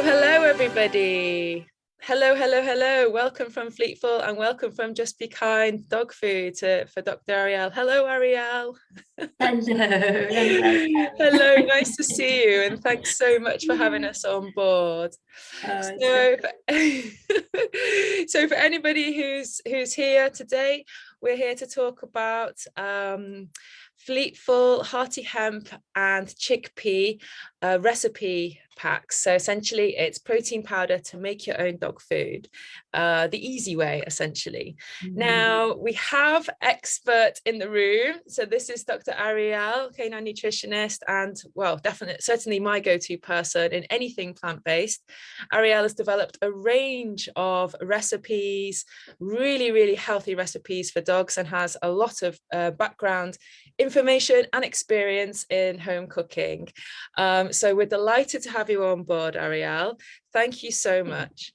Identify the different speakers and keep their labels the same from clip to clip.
Speaker 1: Hello, everybody. Hello. Welcome from Fleetful and welcome from Just Be Kind Dog Food for Dr. Arielle. Hello, Arielle.
Speaker 2: Hello.
Speaker 1: Hello, nice to see you, and thanks so much for having us on board. So, so for anybody who's here today, we're here to talk about Fleetful, hearty hemp and chickpea recipe packs. So essentially it's protein powder to make your own dog food, the easy way, essentially. Now we have expert in the room. So this is Dr. Arielle, canine nutritionist, and well, certainly my go-to person in anything plant-based. Arielle has developed a range of recipes, really healthy recipes for dogs, and has a lot of background information and experience in home cooking. So we're delighted to have you on board, Arielle. Thank you so much.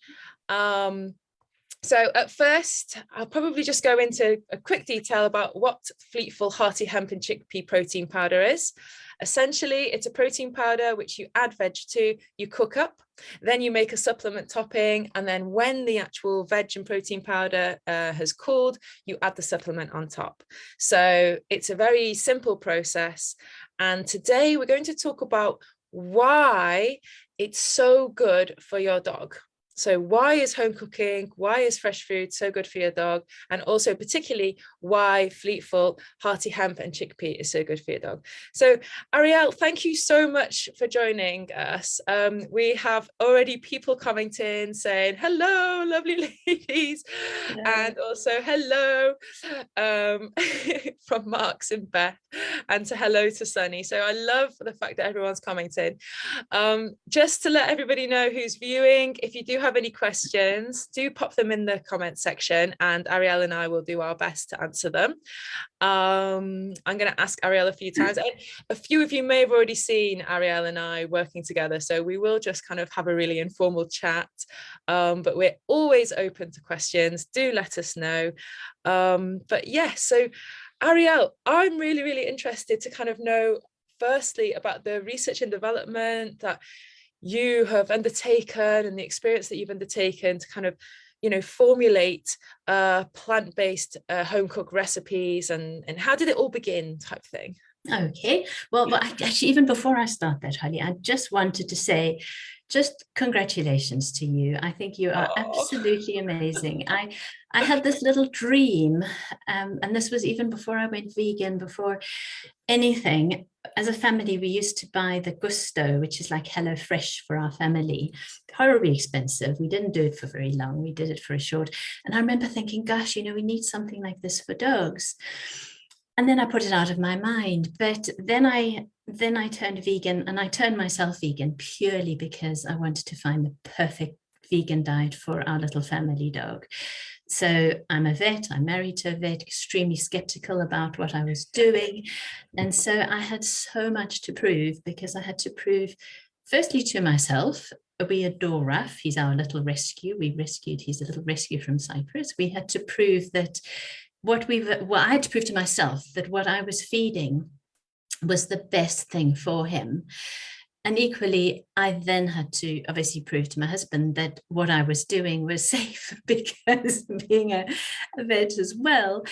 Speaker 1: So at first, I'll probably just go into a quick detail about what Fleetful Hearty Hemp and Chickpea Protein Powder is. Essentially, it's a protein powder which you add veg to, you cook up, then you make a supplement topping, and then when the actual veg and protein powder has cooled, you add the supplement on top. So it's a very simple process. And today we're going to talk about why it's so good for your dog. So why is home cooking, why is fresh food so good for your dog? And also particularly why Fleetful, hearty hemp and chickpea is so good for your dog. So Arielle, thank you so much for joining us. We have already people commenting saying, hello, lovely ladies. Yeah. And also hello from Marks and Beth, and to hello to Sunny. So I love the fact that everyone's commenting. Just to let everybody know who's viewing, if you do have any questions, do pop them in the comment section and Arielle and I will do our best to answer them. I'm going to ask Arielle a few times. A few of you may have already seen Arielle and I working together, so we will just kind of have a really informal chat, but we're always open to questions. Do let us know. But yeah, so Arielle, I'm really interested to kind of know firstly about the research and development that you have undertaken and the experience that you've undertaken to kind of, you know, formulate plant-based home cooked recipes, and how did it all begin, type thing.
Speaker 2: Okay, well, actually, even before I start that, Holly, I just wanted to say just congratulations to you. I think you are absolutely amazing. I had this little dream, and this was even before I went vegan, before anything. As a family, we used to buy the Gusto, which is like Hello Fresh for our family. Horribly expensive. We didn't do it for very long. We did it for a short. And I remember thinking, gosh, you know, we need something like this for dogs. And then I put it out of my mind. But then I turned vegan, and I turned myself vegan purely because I wanted to find the perfect vegan diet for our little family dog. So I'm a vet, I'm married to a vet, extremely skeptical about what I was doing. And so I had so much to prove, because I had to prove, firstly, to myself. We adore Ruff, he's our little rescue. He's a little rescue from Cyprus. We had to prove that I had to prove to myself that what I was feeding was the best thing for him. And equally, I then had to obviously prove to my husband that what I was doing was safe, because being a vet as well,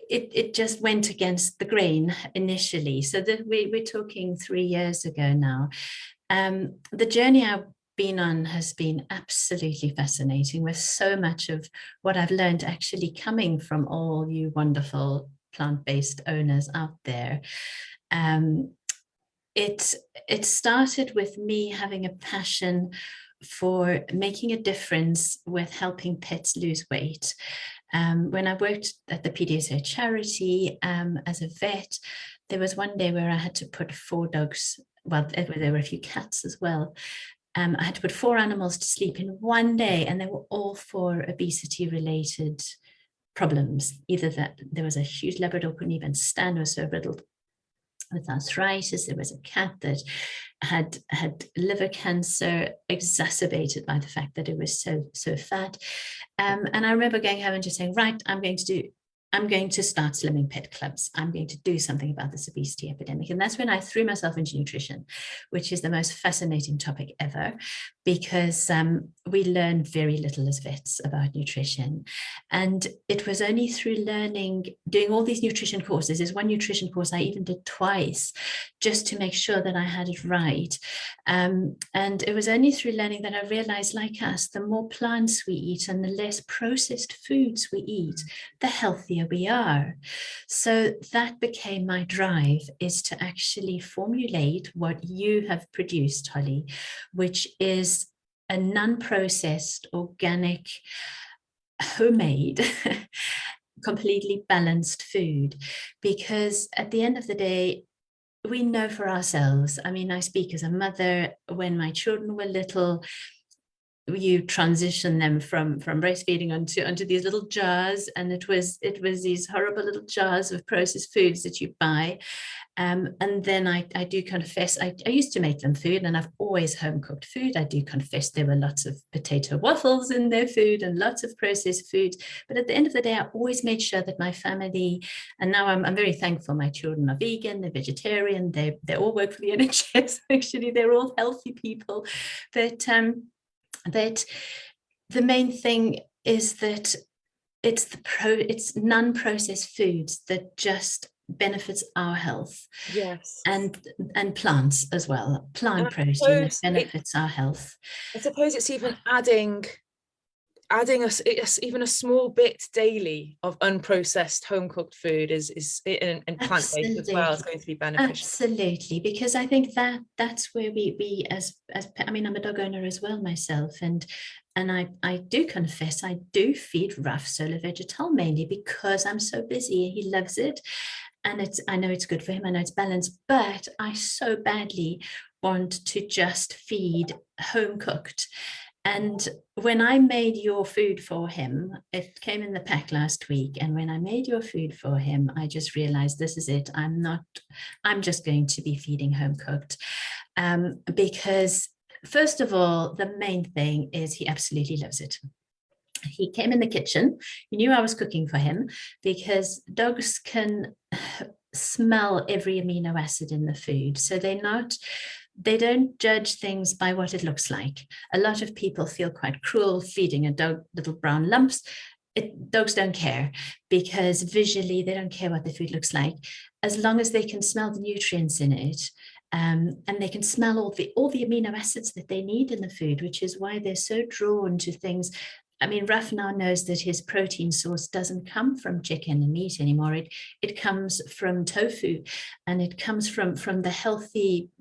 Speaker 2: it just went against the grain initially. So that we're talking 3 years ago now. The journey I've been on has been absolutely fascinating, with so much of what I've learned actually coming from all you wonderful plant-based owners out there. It started with me having a passion for making a difference with helping pets lose weight. When I worked at the PDSO charity as a vet, there was one day where I had to put 4 dogs, well, there were a few cats as well. I had to put 4 animals to sleep in one day, and they were all 4 obesity-related problems. Either that there was a huge Labrador couldn't even stand, was so riddled with arthritis. There was a cat that had liver cancer, exacerbated by the fact that it was so fat. And I remember going home and just saying, right, I'm going to do I'm going to start slimming pet clubs. I'm going to do something about this obesity epidemic. And that's when I threw myself into nutrition, which is the most fascinating topic ever, because we learn very little as vets about nutrition. And it was only through learning, doing all these nutrition courses. There's one nutrition course I even did twice, just to make sure that I had it right. And it was only through learning that I realized, like us, the more plants we eat and the less processed foods we eat, the healthier we are. So that became my drive, is to actually formulate what you have produced, Holly, which is a non-processed, organic, homemade, completely balanced food. Because at the end of the day, we know for ourselves, I mean, I speak as a mother, when my children were little, you transition them from breastfeeding onto these little jars, and it was these horrible little jars of processed foods that you buy. And then I do confess, I used to make them food, and I've always home cooked food. I do confess there were lots of potato waffles in their food and lots of processed food. But at the end of the day, I always made sure that my family, and now I'm very thankful my children are vegan, they're vegetarian, they all work for the NHS. Actually, they're all healthy people. That the main thing is that it's non-processed foods that just benefits our health.
Speaker 1: Yes.
Speaker 2: And plants as well, plant
Speaker 1: And
Speaker 2: protein that benefits our health.
Speaker 1: I suppose it's even adding us even a small bit daily of unprocessed home cooked food is and plant-based as well is going to be beneficial.
Speaker 2: Absolutely, because I think that's where we as I mean, I'm a dog owner as well myself, and I do confess I do feed Ruff Solar Vegetal mainly because I'm so busy. He loves it, and I know it's good for him, I know it's balanced, but I so badly want to just feed home cooked. And when I made your food for him, it came in the pack last week. And when I made your food for him, I just realized this is it. I'm just going to be feeding home cooked. Because first of all, the main thing is he absolutely loves it. He came in the kitchen. He knew I was cooking for him, because dogs can smell every amino acid in the food. So they don't judge things by what it looks like. A lot of people feel quite cruel feeding a dog little brown lumps. Dogs don't care, because visually they don't care what the food looks like, as long as they can smell the nutrients in it. And they can smell all the amino acids that they need in the food, which is why they're so drawn to things. I mean, Raf now knows that his protein source doesn't come from chicken and meat anymore. It comes from tofu, and it comes from the healthy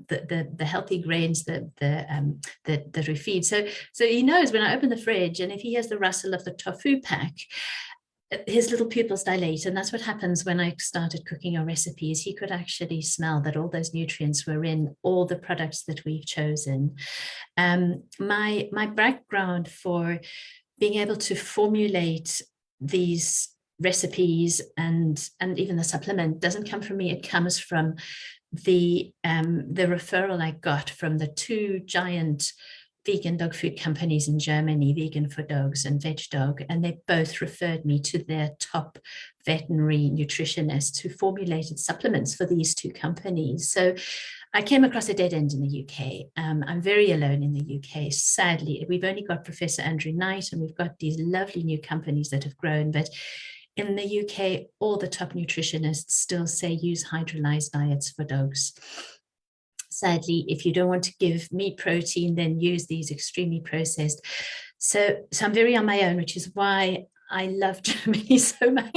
Speaker 2: healthy grains that we feed. So he knows when I open the fridge, and if he hears the rustle of the tofu pack, his little pupils dilate. And that's what happens when I started cooking our recipes. He could actually smell that all those nutrients were in all the products that we've chosen. My background for being able to formulate these recipes and even the supplement doesn't come from me. It comes from the referral I got from the two giant vegan dog food companies in Germany, Vegan for Dogs and Veg Dog, and they both referred me to their top veterinary nutritionists who formulated supplements for these two companies. So I came across a dead end in the UK. I'm very alone in the UK. Sadly, we've only got Professor Andrew Knight, and we've got these lovely new companies that have grown. But in the UK, all the top nutritionists still say use hydrolyzed diets for dogs. Sadly, if you don't want to give meat protein, then use these extremely processed. So I'm very on my own, which is why I love Germany so much.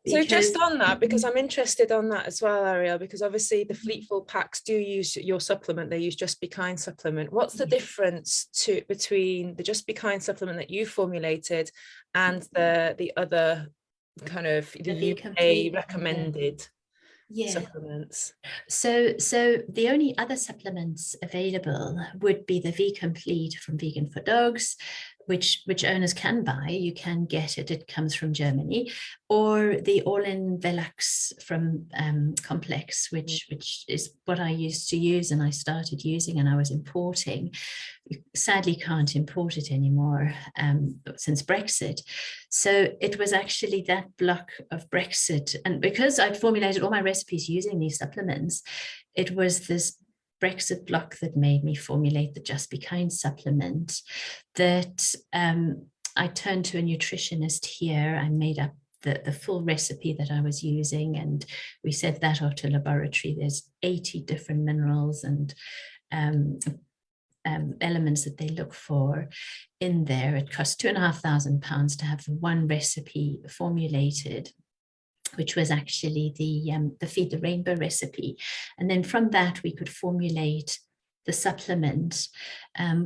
Speaker 1: So just on that, because I'm interested on that as well, Arielle, because obviously the Fleetful packs do use your supplement. They use Just Be Kind supplement. What's the difference between the Just Be Kind supplement that you formulated and the other kind of the UK recommended supplements?
Speaker 2: So the only other supplements available would be the V Complete from Vegan for Dogs, which owners can buy. You can get it. It comes from Germany, or the all-in Velux from Complex, which is what I used to use, and I started using, and I was importing. You sadly can't import it anymore since Brexit. So it was actually that block of Brexit, and because I'd formulated all my recipes using these supplements, it was this Brexit block that made me formulate the Just Be Kind supplement, that I turned to a nutritionist here. I made up the full recipe that I was using, and we sent that off to laboratory. There's 80 different minerals and elements that they look for in there. It cost £2,500 to have the one recipe formulated, which was actually the Feed the Rainbow recipe. And then from that, we could formulate the supplement,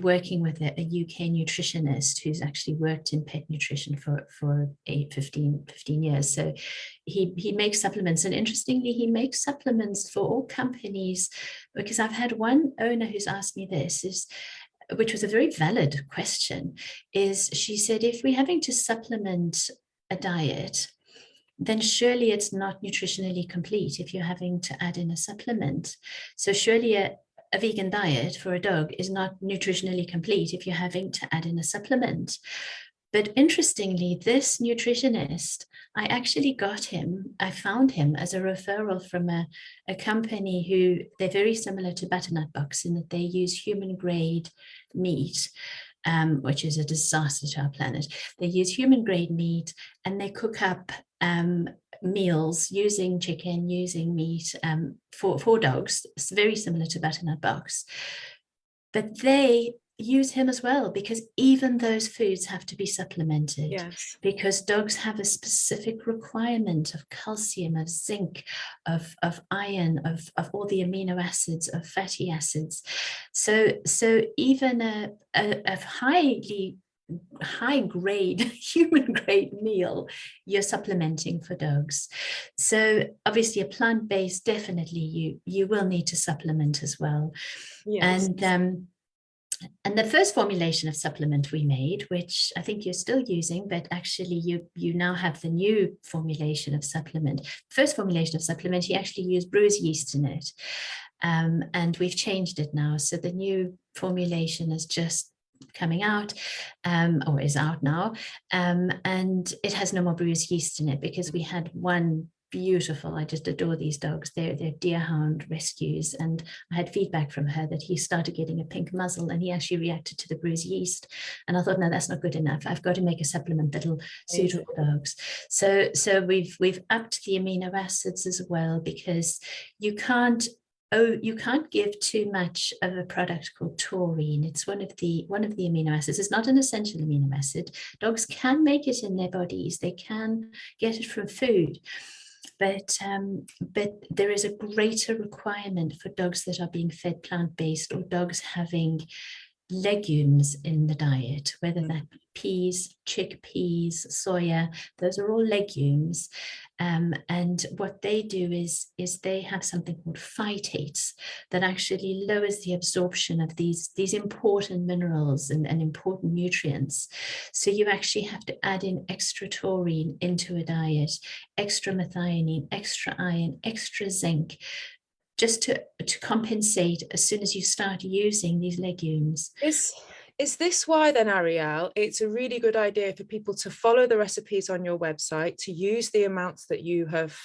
Speaker 2: working with a UK nutritionist who's actually worked in pet nutrition for 15 years. So he makes supplements. And interestingly, he makes supplements for all companies, because I've had one owner who's asked me this, which was a very valid question, is she said, if we're having to supplement a diet, then surely it's not nutritionally complete if you're having to add in a supplement. So surely a vegan diet for a dog is not nutritionally complete if you're having to add in a supplement. But interestingly, this nutritionist, I found him as a referral from a company who, they're very similar to Butternut Box in that they use human grade meat, which is a disaster to our planet. They use human grade meat, and they cook up meals using chicken, using meat for dogs. It's very similar to Butternut Box. But they use him as well, because even those foods have to be supplemented.
Speaker 1: Yes.
Speaker 2: Because dogs have a specific requirement of calcium, of zinc, of iron, of all the amino acids, of fatty acids. So even a high grade human grade meal, you're supplementing for dogs. So obviously a plant-based, definitely you will need to supplement as well. Yes. And the first formulation of supplement we made, which I think you're still using, but actually you now have the new formulation of supplement. First formulation of supplement, he actually used bruise yeast in it. And we've changed it now. So the new formulation is just coming out, or is out now. And it has no more bruise yeast in it, because we had one beautiful, I just adore these dogs, they're deerhound rescues, and I had feedback from her that he started getting a pink muzzle, and he actually reacted to the bruise yeast. And I thought, no, that's not good enough. I've got to make a supplement that'll suit all dogs. So we've upped the amino acids as well, because you can't give too much of a product called taurine. It's one of the amino acids. It's not an essential amino acid. Dogs can make it in their bodies. They can get it from food. But there is a greater requirement for dogs that are being fed plant-based, or dogs having legumes in the diet, whether that be peas, chickpeas, soya, those are all legumes. And what they do is they have something called phytates that actually lowers the absorption of these important minerals and important nutrients. So you actually have to add in extra taurine into a diet, extra methionine, extra iron, extra zinc, just to compensate as soon as you start using these legumes.
Speaker 1: Is this why then, Arielle, it's a really good idea for people to follow the recipes on your website, to use the amounts that you have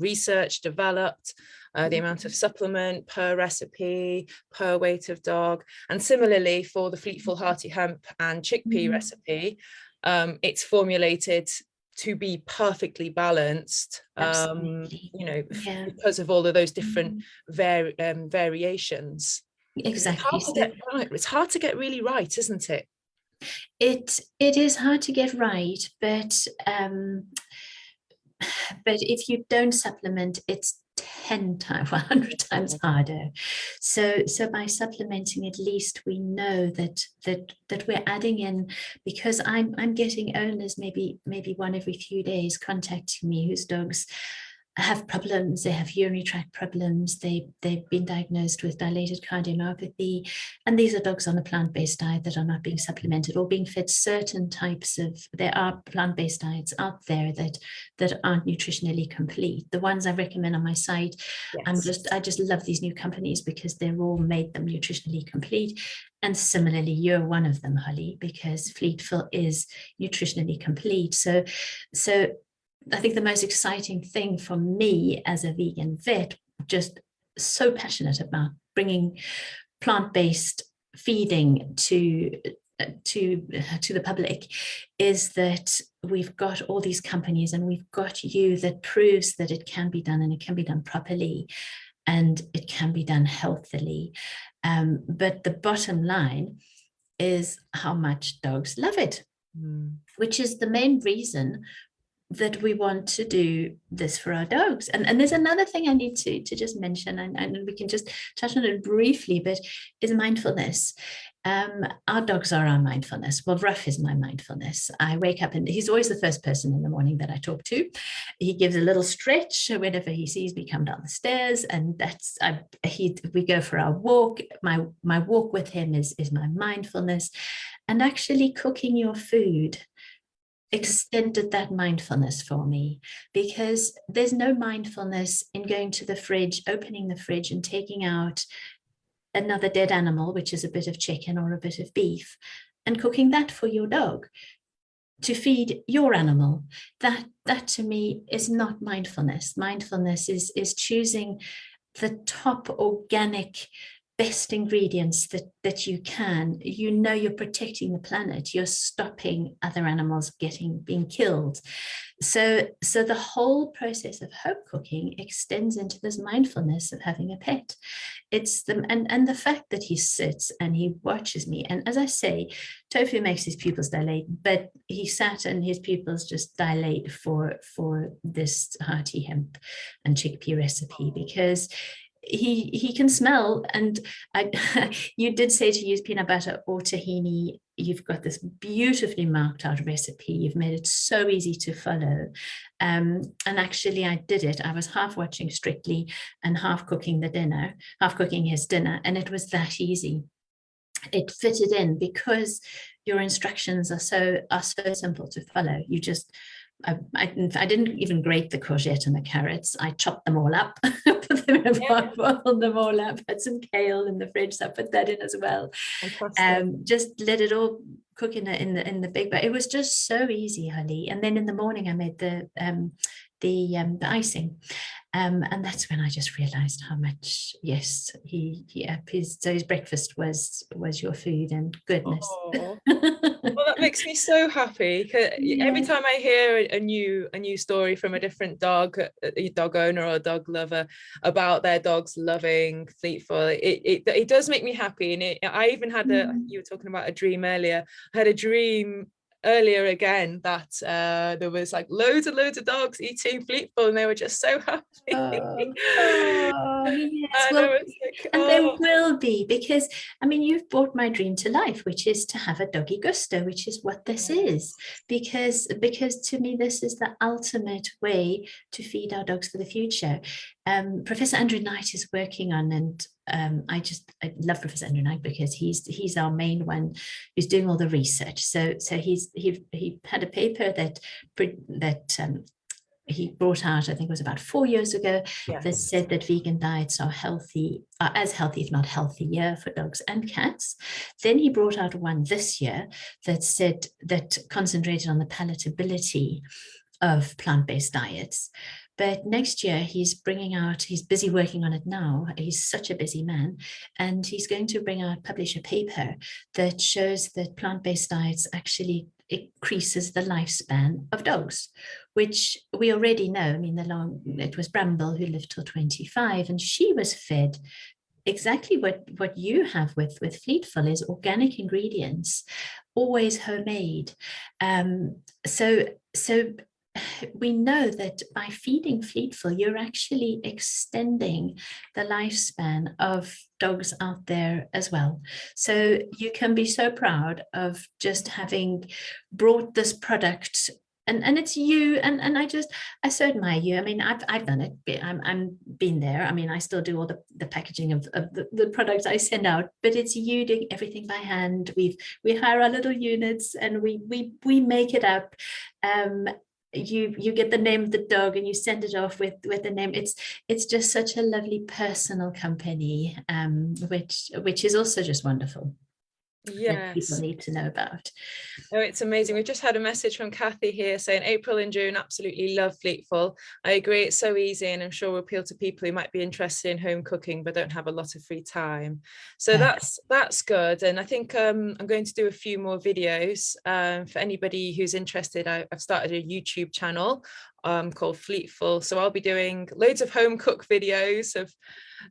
Speaker 1: researched, developed, the amount of supplement per recipe, per weight of dog, and similarly for the Fleetful Hearty Hemp and Chickpea recipe, it's formulated to be perfectly balanced, because of all of those different variations.
Speaker 2: Exactly.
Speaker 1: It's hard to get really right, isn't it?
Speaker 2: It is hard to get right, but if you don't supplement, it's 10 times, 100 times harder. So by supplementing, at least we know that we're adding in, because I'm getting owners maybe one every few days contacting me whose dogs have problems. They have urinary tract problems. They've been diagnosed with dilated cardiomyopathy. And these are dogs on a plant-based diet that are not being supplemented or being fed certain types of, there are plant-based diets out there that aren't nutritionally complete. The ones I recommend on my site,
Speaker 1: Yes.
Speaker 2: I just love these new companies because they're all made them nutritionally complete. And similarly, you're one of them, Holly, because Fleetful is nutritionally complete. So I think the most exciting thing for me as a vegan vet, just so passionate about bringing plant-based feeding to the public, is that we've got all these companies and we've got you that proves that it can be done, and it can be done properly, and it can be done healthily. But the bottom line is how much dogs love it, which is the main reason that we want to do this for our dogs. And there's another thing I need to just mention, and we can just touch on it briefly, but is mindfulness. Our dogs are our mindfulness. Well, Ruff is my mindfulness. I wake up and he's always the first person in the morning that I talk to. He gives a little stretch whenever he sees me come down the stairs, and we go for our walk. My walk with him is my mindfulness. And actually cooking your food extended that mindfulness for me, because there's no mindfulness in going to the fridge, opening the fridge and taking out another dead animal, which is a bit of chicken or a bit of beef, and cooking that for your dog to feed your animal. That to me is not mindfulness. Mindfulness is choosing the top organic, best ingredients that you can. You're protecting the planet, you're stopping other animals being killed. So the whole process of home cooking extends into this mindfulness of having a pet. It's the fact that he sits and he watches me, and as I say, Tofu makes his pupils dilate, but he sat and his pupils just dilate for this hearty hemp and chickpea recipe, because he can smell. And you did say to use peanut butter or tahini. You've got this beautifully marked out recipe. You've made it so easy to follow. And actually I did it. I was half watching Strictly and half cooking his dinner. And it was that easy. It fitted in because your instructions are so simple to follow. You just, I didn't even grate the courgette and the carrots. I chopped them all up, put them in a pot, boiled them all up, had some kale in the fridge, so I put that in as well. Just let it all cook in the big pot. It was just so easy, Holly. And then in the morning I made the icing. And that's when I just realized how much, yes, his breakfast was your food, and goodness.
Speaker 1: Oh. Well, that makes me so happy. Every time I hear a new story from a different dog owner or a dog lover about their dogs loving Fleetful, it does make me happy. And I even had you were talking about a dream earlier. I had a dream earlier again that there was like loads of dogs eating Fleetful, and they were just so happy.
Speaker 2: Yes. Well, and there will be, because I mean, you've brought my dream to life, which is to have a doggy gusto, which is what this is, because to me this is the ultimate way to feed our dogs for the future. Professor Andrew Knight is working on, and I love Professor Andrew Knight because he's our main one who's doing all the research. So he had a paper that he brought out, I think it was about 4 years ago, that said that vegan diets are as healthy, if not healthier, for dogs and cats. Then he brought out one this year that concentrated on the palatability of plant-based diets. But next year he's busy working on it now. He's such a busy man. And he's going to publish a paper that shows that plant-based diets actually increases the lifespan of dogs, which we already know. I mean, it was Bramble who lived till 25, and she was fed exactly what you have with Fleetful, is organic ingredients, always homemade. So we know that by feeding Fleetful, you're actually extending the lifespan of dogs out there as well. So you can be so proud of just having brought this product and it's you, and I so admire you. I mean, I've done it. I'm been there. I mean, I still do all the packaging of the products I send out, but it's you doing everything by hand. We hire our little units and we make it up. You get the name of the dog and you send it off with the name. It's just such a lovely personal company, which is also just wonderful. That people
Speaker 1: Yes.
Speaker 2: need to know about.
Speaker 1: Oh, it's amazing. We've just had a message from Kathy here saying April and June absolutely love Fleetful. I agree, it's so easy, and I'm sure will appeal to people who might be interested in home cooking but don't have a lot of free time. So that's good. And I think I'm going to do a few more videos for anybody who's interested. I've started a YouTube channel called Fleetful, so I'll be doing loads of home cook videos of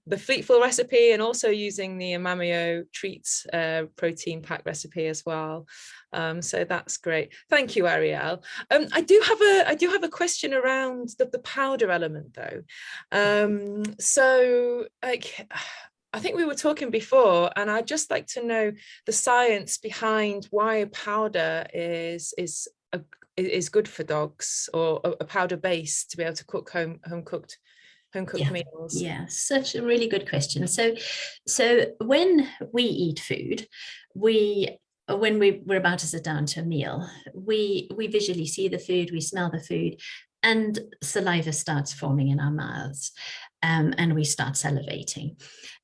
Speaker 1: the Fleetful recipe and also using the Amamio treats protein pack recipe as well. So that's great. Thank you, Arielle. I do have a question around the powder element though. So like, I think we were talking before, and I'd just like to know the science behind why a powder is good for dogs, or a powder base to be able to cook home cooked meals.
Speaker 2: Yeah, such a really good question. So when we eat food, when we're about to sit down to a meal, we visually see the food, we smell the food, and saliva starts forming in our mouths, and we start salivating.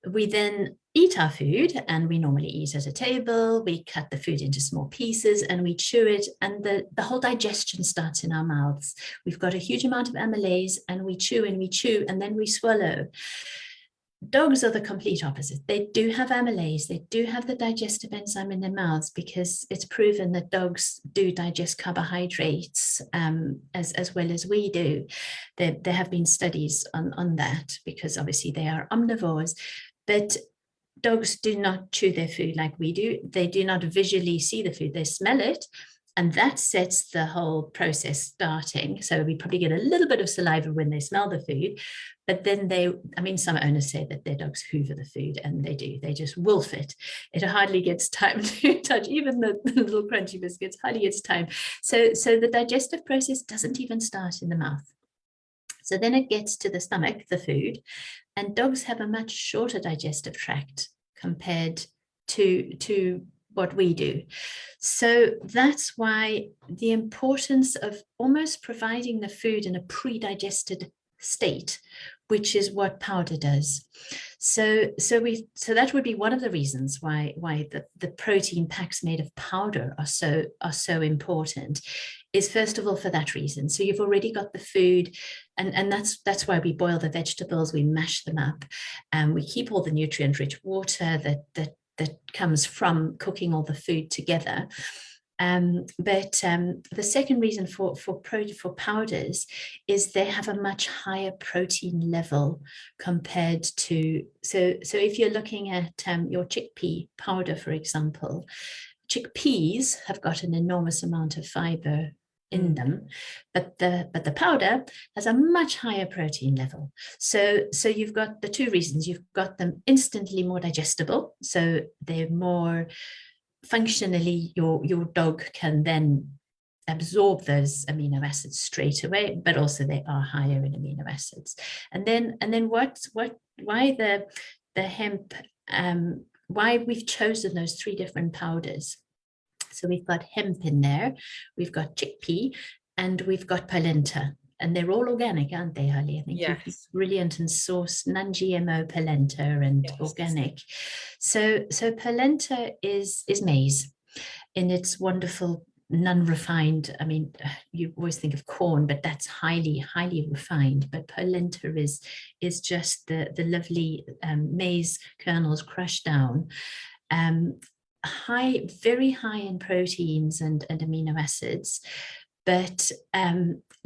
Speaker 2: We then eat our food, and we normally eat at a table. We cut the food into small pieces and we chew it, and the whole digestion starts in our mouths. We've got a huge amount of amylase, and we chew and then we swallow. Dogs are the complete opposite. They do have amylase. They do have the digestive enzyme in their mouths, because it's proven that dogs do digest carbohydrates as well as we do. There have been studies on that, because obviously they are omnivores, but dogs do not chew their food like we do. They do not visually see the food, they smell it. And that sets the whole process starting. So we probably get a little bit of saliva when they smell the food, but then some owners say that their dogs hoover the food, and they do. They just wolf it. It hardly gets time to touch, even the little crunchy biscuits, hardly gets time. So the digestive process doesn't even start in the mouth. So then it gets to the stomach, the food, and dogs have a much shorter digestive tract compared to what we do. So that's why the importance of almost providing the food in a pre-digested state, which is what powder does. So that would be one of the reasons why the protein packs made of powder are so important, is first of all for that reason. So you've already got the food, and that's why we boil the vegetables, we mash them up, and we keep all the nutrient-rich water that comes from cooking all the food together. But the second reason for powders is they have a much higher protein level compared to, so if you're looking at your chickpea powder, for example, chickpeas have got an enormous amount of fiber in them, but the powder has a much higher protein level. So you've got the two reasons. You've got them instantly more digestible, so they're more functionally, your dog can then absorb those amino acids straight away, but also they are higher in amino acids. And then why the hemp, why we've chosen those three different powders. So we've got hemp in there, we've got chickpea, and we've got polenta. And they're all organic, aren't they, Holly? I think you've brilliant and sourced non-GMO polenta and organic. So polenta is maize in its wonderful non-refined. I mean, you always think of corn, but that's highly, highly refined. But polenta is just the lovely maize kernels crushed down. Very high in proteins and amino acids, but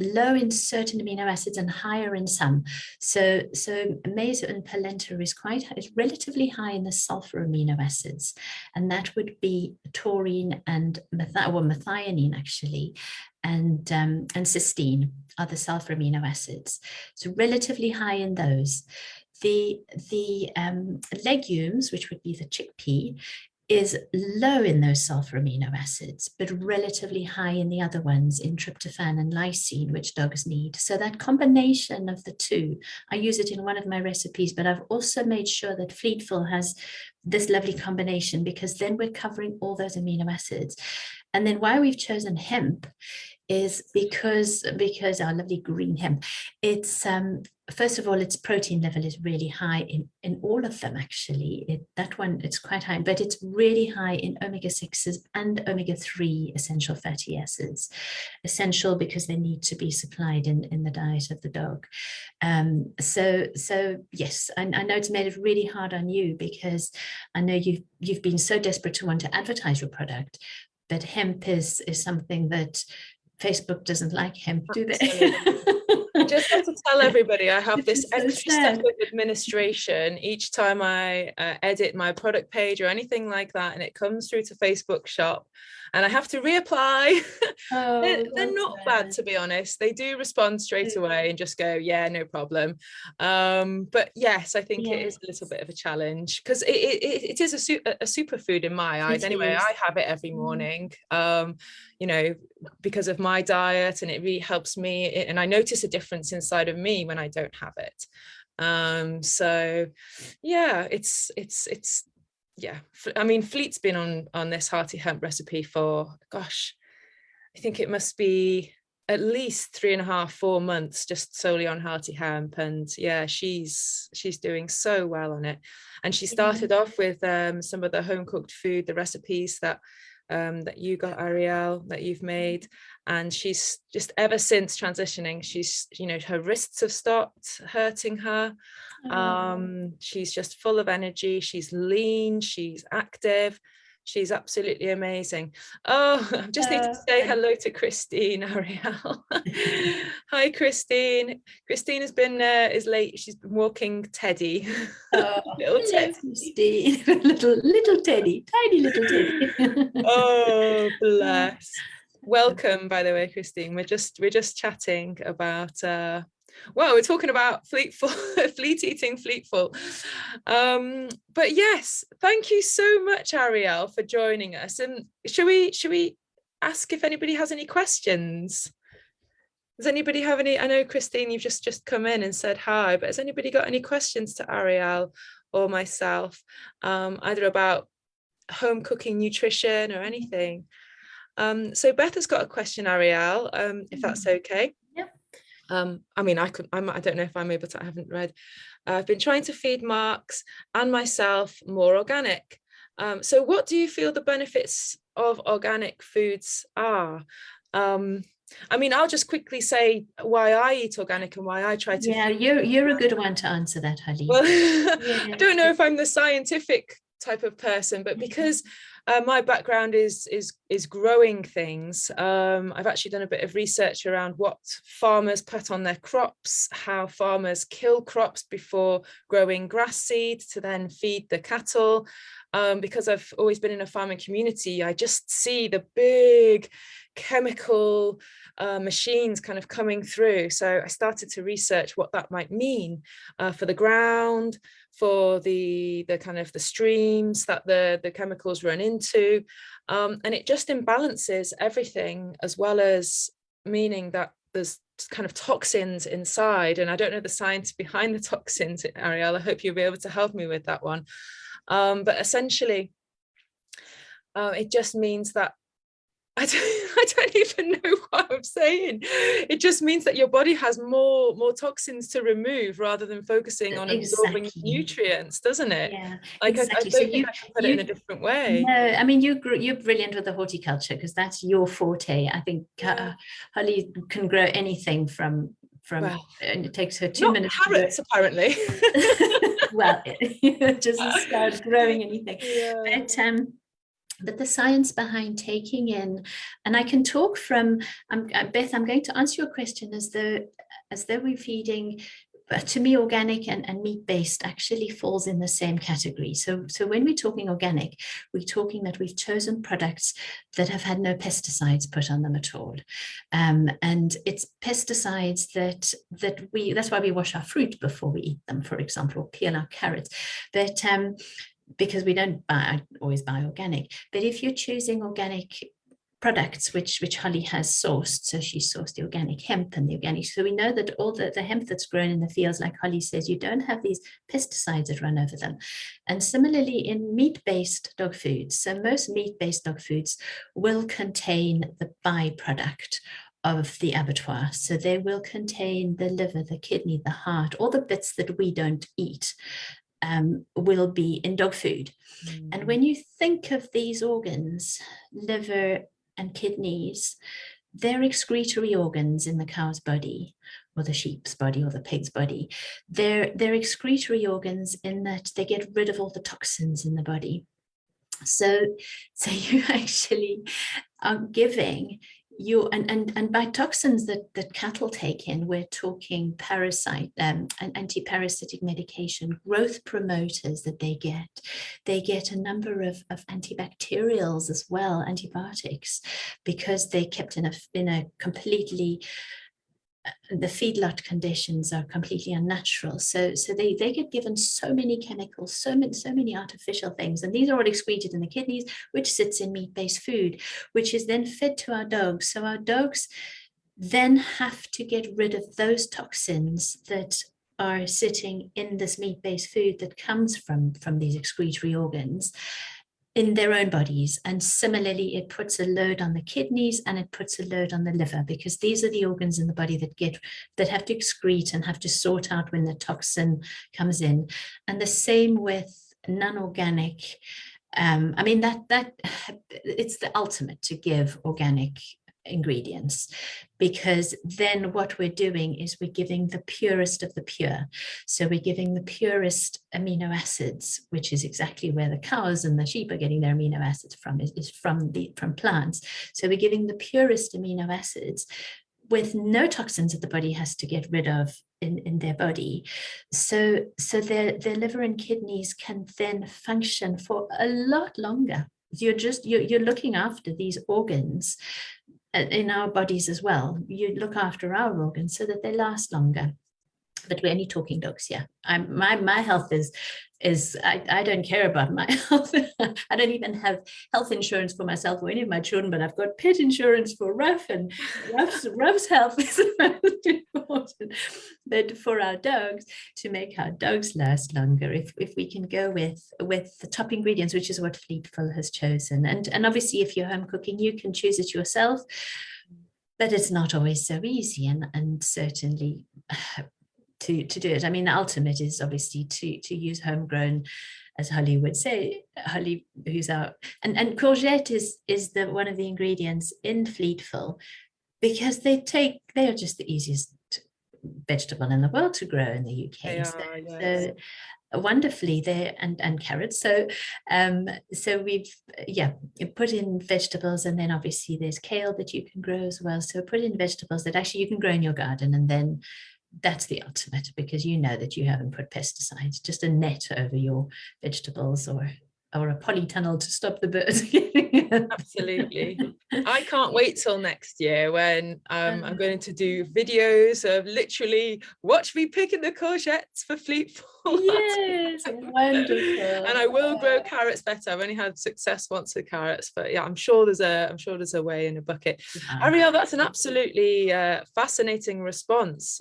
Speaker 2: low in certain amino acids and higher in some. So maize and polenta is relatively high in the sulfur amino acids, and that would be taurine and methionine actually, and cysteine are the sulfur amino acids. So relatively high in those. The legumes, which would be the chickpea, is low in those sulfur amino acids, but relatively high in the other ones, in tryptophan and lysine, which dogs need. So that combination of the two, I use it in one of my recipes, but I've also made sure that Fleetful has this lovely combination, because then we're covering all those amino acids. And then why we've chosen hemp is because our lovely green hemp, it's first of all, its protein level is really high in all of them, actually. That one, it's quite high, but it's really high in omega-6s and omega-3 essential fatty acids. Essential because they need to be supplied in the diet of the dog. So yes, I know it's made it really hard on you, because I know you've been so desperate to want to advertise your product, but hemp is something that Facebook doesn't like hemp, do they?
Speaker 1: I just have to tell everybody I have this extra step of administration each time I edit my product page or anything like that, and it comes through to Facebook shop and I have to reapply. They're not bad, to be honest. They do respond straight away and just go, yeah, no problem. But yes, I think it is a little bit of a challenge, because it is a superfood in my eyes. Anyway, I have it every morning, you know, because of my diet, and it really helps me. And I notice a difference inside of me when I don't have it. So yeah, it's yeah, I mean, Fleet's been on this hearty hemp recipe for, gosh, I think it must be at least 3.5, 4 months just solely on hearty hemp. And yeah, she's doing so well on it. And she started off with some of the home cooked food, the recipes that you got, Arielle, that you've made. And she's just, ever since transitioning, she's, you know, her wrists have stopped hurting her. She's just full of energy. She's lean, she's active. She's absolutely amazing. Oh, I just need to say hello to Christine, Arielle. Hi, Christine. Christine has been is late. She's been walking Teddy.
Speaker 2: Little Teddy. Christine. little Teddy, tiny little Teddy.
Speaker 1: Oh, bless. Welcome, by the way, Christine. We're just chatting about well, we're talking about Fleetful, fleet eating Fleetful. But yes, thank you so much, Arielle, for joining us. And should we ask if anybody has any questions? Does anybody have any? I know, Christine, you've just come in and said hi, but has anybody got any questions to Arielle or myself, either about home cooking nutrition or anything? So Beth has got a question, Arielle, if that's okay. I mean, I don't know if I'm able to, I haven't read. I've been trying to feed Marks and myself more organic. So what do you feel the benefits of organic foods are? I mean, I'll just quickly say why I eat organic and why I try to.
Speaker 2: Yeah, you're a good one to answer that, Holly.
Speaker 1: Well, I don't know if I'm the scientific type of person, but because my background is growing things, I've actually done a bit of research around what farmers put on their crops, how farmers kill crops before growing grass seed to then feed the cattle. Because I've always been in a farming community, I just see the big chemical machines kind of coming through. So I started to research what that might mean for the ground, for the kind of the streams that the chemicals run into, and it just imbalances everything, as well as meaning that there's kind of toxins inside. And I don't know the science behind the toxins, Arielle. I hope you'll be able to help me with that one. But essentially, it just means that I don't even know what I'm saying. It just means that your body has more toxins to remove rather than focusing on absorbing nutrients, doesn't it?
Speaker 2: Yeah,
Speaker 1: like exactly. I don't think I can put it in a different way.
Speaker 2: No, I mean, you're brilliant with the horticulture, because that's your forte. I think Holly can grow anything from well, and it takes her 2 minutes.
Speaker 1: Carrots, apparently.
Speaker 2: Well, it doesn't start growing anything. Yeah. But the science behind taking in, and I can talk from, Beth, I'm going to answer your question as though we're feeding, to me, organic and meat-based actually falls in the same category. So when we're talking organic, we're talking that we've chosen products that have had no pesticides put on them at all. And it's pesticides that's why we wash our fruit before we eat them, for example, or peel our carrots. But because we don't always buy organic. But if you're choosing organic products, which Holly has sourced, so she sourced the organic hemp and the organic, so we know that all the hemp that's grown in the fields, like Holly says, you don't have these pesticides that run over them. And similarly in meat-based dog foods, so most meat-based dog foods will contain the byproduct of the abattoir. So they will contain the liver, the kidney, the heart, all the bits that we don't eat will be in dog food. And when you think of these organs, liver and kidneys, they're excretory organs in the cow's body, or the sheep's body, or the pig's body. They're excretory organs in that they get rid of all the toxins in the body. So you actually are giving you, and by toxins that cattle take in, we're talking parasite and anti-parasitic medication, growth promoters that they get. They get a number of antibacterials as well, antibiotics, because they're kept in a completely, the feedlot conditions are completely unnatural. So they get given so many chemicals, so many artificial things. And these are all excreted in the kidneys, which sits in meat-based food, which is then fed to our dogs. So our dogs then have to get rid of those toxins that are sitting in this meat-based food that comes from these excretory organs in their own bodies. And similarly, it puts a load on the kidneys and it puts a load on the liver, because these are the organs in the body that have to excrete and have to sort out when the toxin comes in. And the same with non-organic. I mean, that it's the ultimate to give organic ingredients, because then what we're doing is we're giving the purest of the pure. So we're giving the purest amino acids, which is exactly where the cows and the sheep are getting their amino acids from, is from plants. So we're giving the purest amino acids with no toxins that the body has to get rid of in their body. So their liver and kidneys can then function for a lot longer. You're looking after these organs in our bodies as well. You look after our organs so that they last longer. But we're only talking dogs here. My health is I don't care about my health. I don't even have health insurance for myself or any of my children, but I've got pet insurance for Ruff, and Ruff's health is most important. But for our dogs, to make our dogs last longer, if we can go with the top ingredients, which is what Fleetful has chosen. And obviously, if you're home cooking, you can choose it yourself, but it's not always so easy, and certainly to do it. I mean, the ultimate is obviously to use homegrown, as Holly would say. Holly, who's our, and courgette is the one of the ingredients in Fleetful, because they are just the easiest vegetable in the world to grow in the UK.
Speaker 1: They are, yes.
Speaker 2: So wonderfully there, and carrots. So we've put in vegetables, and then obviously there's kale that you can grow as well. So put in vegetables that actually you can grow in your garden, and then that's the ultimate, because you know that you haven't put pesticides, just a net over your vegetables, or a polytunnel to stop the birds.
Speaker 1: Absolutely. I can't wait till next year when I'm going to do videos of literally watch me picking the courgettes for Fleetful.
Speaker 2: Yes, wonderful.
Speaker 1: And I will grow carrots better. I've only had success once with carrots, but yeah, I'm sure there's a way in a bucket. Arielle, that's an absolutely fascinating response.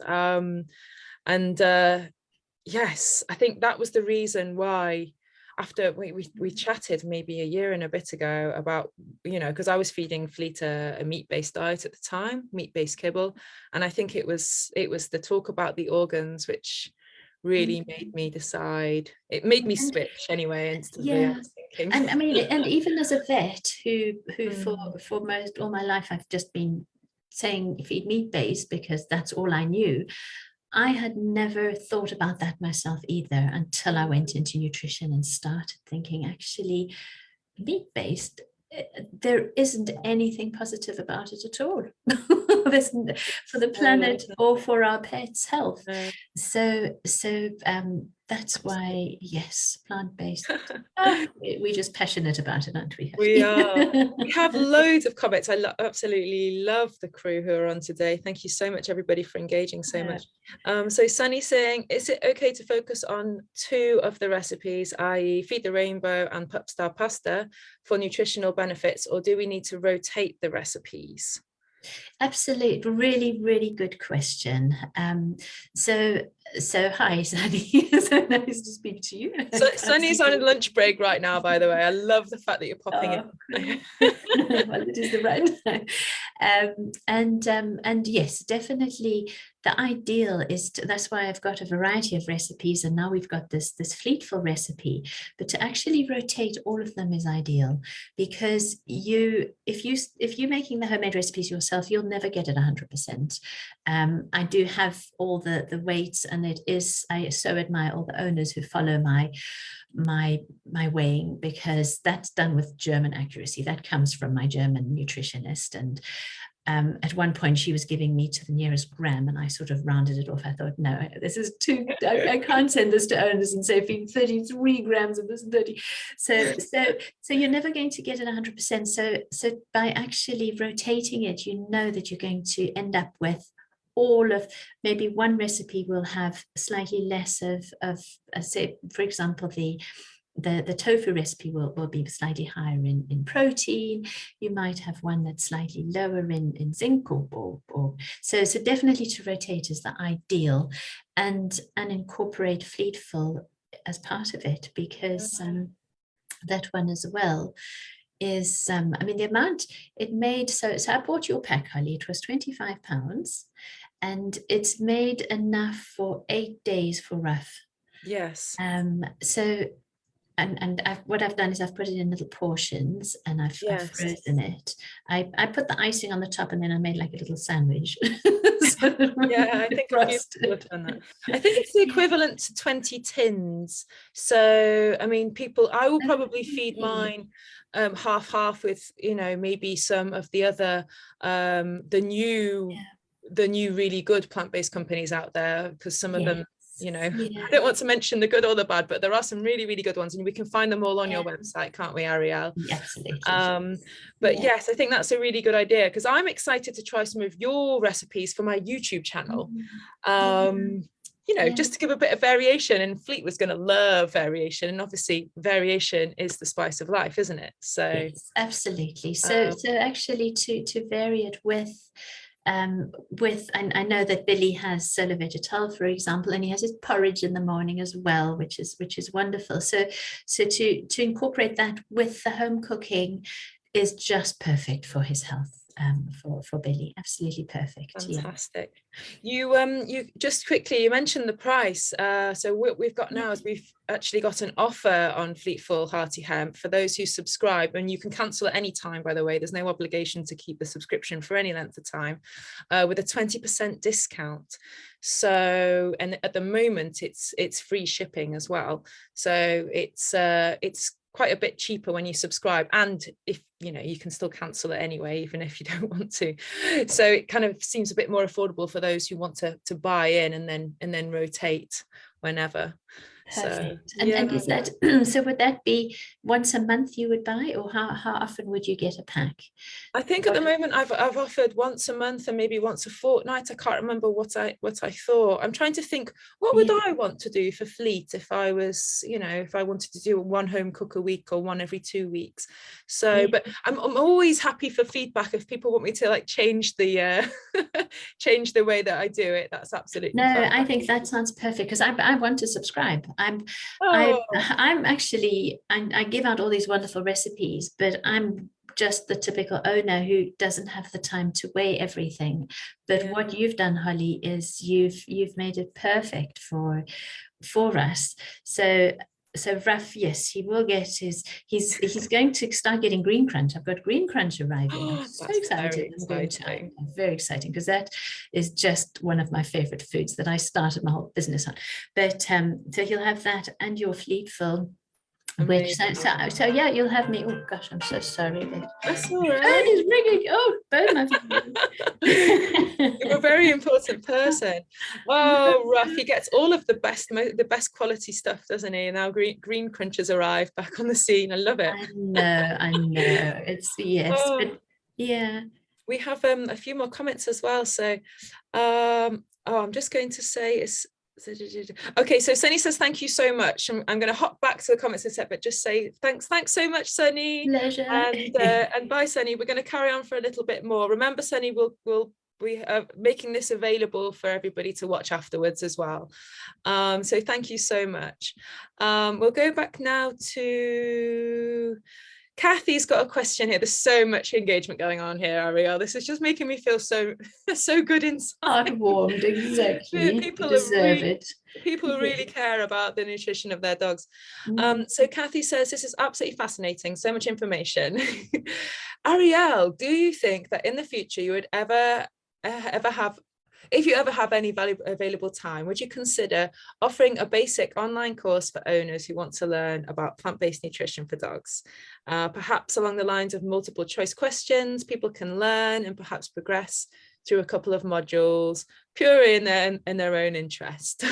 Speaker 1: Yes, I think that was the reason why, after we chatted maybe a year and a bit ago about, because I was feeding Fleet a meat-based diet at the time, meat-based kibble, and I think it was the talk about the organs which really made me decide. It made me switch anyway instantly.
Speaker 2: Yeah.
Speaker 1: I was thinking.
Speaker 2: And I mean, and even as a vet who for most all my life I've just been saying feed meat-based because that's all I knew. I had never thought about that myself either until I went into nutrition and started thinking, actually, meat-based, there isn't anything positive about it at all. for the planet or for our pets' health.
Speaker 1: No.
Speaker 2: So that's why, yes, plant-based. We're just passionate about it, aren't we?
Speaker 1: We are. We have loads of comments. I absolutely love the crew who are on today. Thank you so much, everybody, for engaging so much. So Sunny saying, is it okay to focus on 2 of the recipes, i.e. Feed the Rainbow and Pup Star Pasta, for nutritional benefits, or do we need to rotate the recipes?
Speaker 2: Absolutely, really, really good question. So hi, Sunny. So nice to speak to you.
Speaker 1: So Sunny's on a lunch break right now, by the way. I love the fact that you're popping in.
Speaker 2: Well, it is the right time. And yes, definitely the ideal is that's why I've got a variety of recipes, and now we've got this Fleetful recipe. But to actually rotate all of them is ideal, because if you're making the homemade recipes yourself, you'll never get it 100%. I do have all the weights, and I so admire all the owners who follow my weighing, because that's done with German accuracy. That comes from my German nutritionist, and at one point she was giving me to the nearest gram, and I sort of rounded it off. I thought, no, this is too, I can't send this to owners and say feed 33 grams of this and 30. So you're never going to get it 100%. So by actually rotating it, you know that you're going to end up with all of, maybe one recipe will have slightly less of say, for example, the tofu recipe will be slightly higher in protein. You might have one that's slightly lower in zinc, or so definitely to rotate is the ideal, and incorporate Fleetful as part of it, because that one as well is I mean, the amount it made, so I bought your pack, Holly. It was £25, and it's made enough for 8 days for Ruff.
Speaker 1: Yes.
Speaker 2: So what I've done is I've put it in little portions, and I've frozen it. I put the icing on the top, and then I made like a little sandwich.
Speaker 1: Yeah, I think a few people have done that. I think it's the equivalent to 20 tins. So I mean, I will probably feed mine half with, maybe some of the other the new really good plant-based companies out there, because some of them, I don't want to mention the good or the bad, but there are some really, really good ones, and we can find them all on your website, can't we, Arielle?
Speaker 2: Absolutely.
Speaker 1: But yes, I think that's a really good idea, because I'm excited to try some of your recipes for my YouTube channel. Just to give a bit of variation, and Fleet was going to love variation, and obviously variation is the spice of life, isn't it? So
Speaker 2: yes, absolutely. So actually to vary it with I know that Billy has Solo Vegetal, for example, and he has his porridge in the morning as well, which is wonderful. So to incorporate that with the home cooking is just perfect for his health. For Billy, absolutely perfect.
Speaker 1: Fantastic. You just quickly, you mentioned the price. So what we've got now is we've actually got an offer on Fleetful Hearty Hemp for those who subscribe, and you can cancel at any time, by the way. There's no obligation to keep the subscription for any length of time, with a 20% discount. So, and at the moment it's free shipping as well. So it's quite a bit cheaper when you subscribe, and if you can still cancel it anyway, even if you don't want to. So it kind of seems a bit more affordable for those who want to buy in and then rotate whenever.
Speaker 2: Perfect. So, and is that so? Would that be once a month you would buy, or how often would you get a pack?
Speaker 1: I think at the moment I've offered once a month and maybe once a fortnight. I can't remember what I thought. I'm trying to think, what would I want to do for Fleet if I was, if I wanted to do one home cook a week or one every 2 weeks. So, but I'm always happy for feedback if people want me to like change the change the way that I do it. That's absolutely fine.
Speaker 2: I think that sounds perfect, because I want to subscribe. I'm actually, I give out all these wonderful recipes, but I'm just the typical owner who doesn't have the time to weigh everything. But what you've done, Holly, is you've made it perfect for us. So Ruff, yes, he will get he's going to start getting Green Crunch. I've got Green Crunch arriving. I'm so excited. I'm very exciting, because that is just one of my favorite foods that I started my whole business on. But so he'll have that and your Fleetful. Which
Speaker 1: Amazing.
Speaker 2: so yeah, you'll have me. Oh gosh, I'm so sorry. But
Speaker 1: That's all
Speaker 2: phone
Speaker 1: right.
Speaker 2: is ringing. Oh, phone must
Speaker 1: You're a very important person. Oh, Ruff, he gets all of the best quality stuff, doesn't he? And now Green Crunch has arrived back on the scene. I love it.
Speaker 2: I know. It's yes,
Speaker 1: Oh,
Speaker 2: but yeah.
Speaker 1: we have a few more comments as well. So, I'm just going to say it's okay. So Sunny says thank you so much. I'm going to hop back to the comments in a sec, but just say thanks so much, Sunny,
Speaker 2: Pleasure.
Speaker 1: and bye, Sunny. We're going to carry on for a little bit more. Remember, Sunny, we are making this available for everybody to watch afterwards as well. So thank you so much. We'll go back now to Kathy's got a question here. There's so much engagement going on here, Arielle. This is just making me feel so good inside.
Speaker 2: Heartwarmed, exactly.
Speaker 1: People
Speaker 2: You deserve it.
Speaker 1: People really care about the nutrition of their dogs.
Speaker 2: Mm.
Speaker 1: So Kathy says, this is absolutely fascinating. So much information. Arielle, do you think that in the future you would ever have, if you ever have any available time, would you consider offering a basic online course for owners who want to learn about plant-based nutrition for dogs? Perhaps along the lines of multiple choice questions, people can learn and perhaps progress through a couple of modules, purely in their own interest.